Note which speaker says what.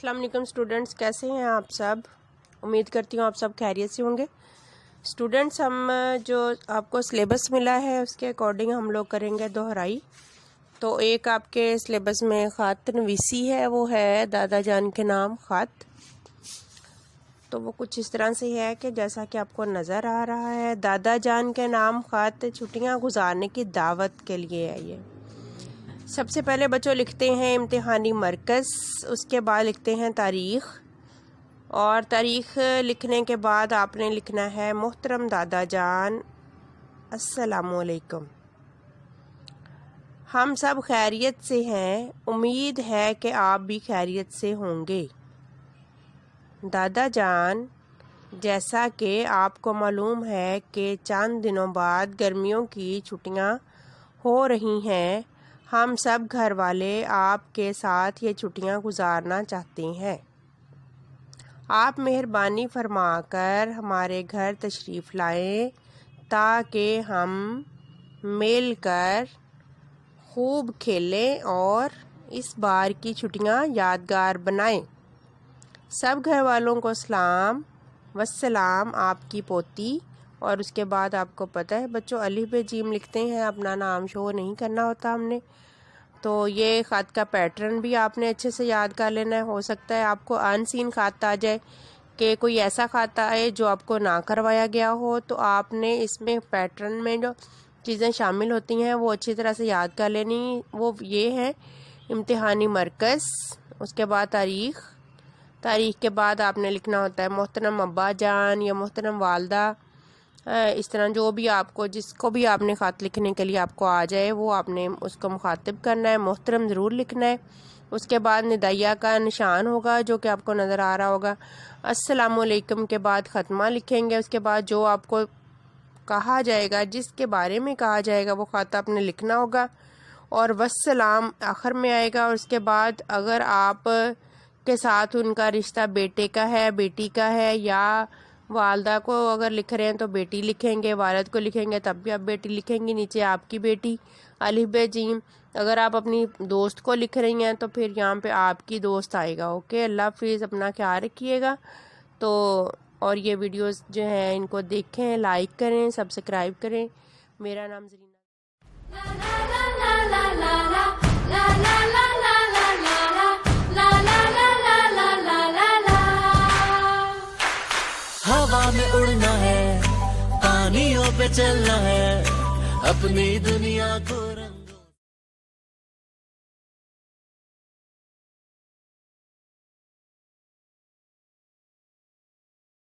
Speaker 1: अस्सलाम वालेकुम स्टूडेंट्स, कैसे हैं आप सब। उम्मीद करती हूँ आप सब खैरियत से होंगे। स्टूडेंट्स, हम जो आपको सिलेबस मिला है उसके अकॉर्डिंग हम लोग करेंगे दोहराई। तो एक आपके सिलेबस में ख़त नवीसी है, वो है दादा जान के नाम ख़त। तो वो कुछ इस तरह से है कि जैसा कि आपको नज़र आ रहा है, दादा जान के नाम ख़त छुट्टियाँ गुजारने की दावत के लिए है। ये सबसे पहले बच्चों लिखते हैं इम्तिहानी मरकज़, उसके बाद लिखते हैं तारीख़, और तारीख़ लिखने के बाद आपने लिखना है मोहतरम दादा जान अस्सलामुअलैकुम, हम सब खैरियत से हैं, उम्मीद है कि आप भी खैरियत से होंगे। दादा जान, जैसा कि आपको मालूम है कि चंद दिनों बाद गर्मियों की छुट्टियां हो रही हैं, हम सब घर वाले आपके साथ ये छुट्टियां गुजारना चाहते हैं। आप मेहरबानी फरमाकर हमारे घर तशरीफ़ लाएं ताकि हम मिलकर खूब खेलें और इस बार की छुट्टियां यादगार बनाएं। सब घर वालों को सलाम वस्सलाम, आपकी पोती। और उसके बाद आपको पता है बच्चों, अलिफ बे जीम लिखते हैं, अपना नाम शो नहीं करना होता हमने। तो ये ख़त का पैटर्न भी आपने अच्छे से याद कर लेना है। हो सकता है आपको अनसीन ख़त आ जाए कि कोई ऐसा ख़त आए जो आपको ना करवाया गया हो, तो आपने इसमें पैटर्न में जो चीज़ें शामिल होती हैं वो अच्छी तरह से याद कर लेनी। वो ये है इम्तिहानी मरकज़, उसके बाद तारीख़, तारीख़ के बाद आपने लिखना होता है मोहतरम अब्बा जान या मोहतरम वालदा। इस तरह जो भी आपको, जिसको भी आपने ख़त लिखने के लिए आपको आ जाए वो आपने उसको मुखातिब करना है, मोहतरम ज़रूर लिखना है। उसके बाद निदाइया का निशान होगा जो कि आपको नज़र आ रहा होगा। अस्सलामुअलैकुम के बाद ख़त्मा लिखेंगे। उसके बाद जो आपको कहा जाएगा, जिसके बारे में कहा जाएगा, वो ख़त आपने लिखना होगा और वस्सलाम आखिर में आएगा। और उसके बाद अगर आप के साथ उनका रिश्ता बेटे का है, बेटी का है, या वालदा को अगर लिख रहे हैं तो बेटी लिखेंगे, वालिद को लिखेंगे तब भी आप बेटी लिखेंगी, नीचे आपकी बेटी अलिफ बे जीम। अगर आप अपनी दोस्त को लिख रही हैं तो फिर यहाँ पे आपकी दोस्त आएगा। ओके, अल्लाह हाफिज़, अपना ख्याल रखिएगा। तो और ये वीडियोस जो हैं इनको देखें, लाइक करें, सब्सक्राइब करें। मेरा नाम ज़रीना।
Speaker 2: हवा में उड़ना है, पानियों पे चलना है, अपनी दुनिया को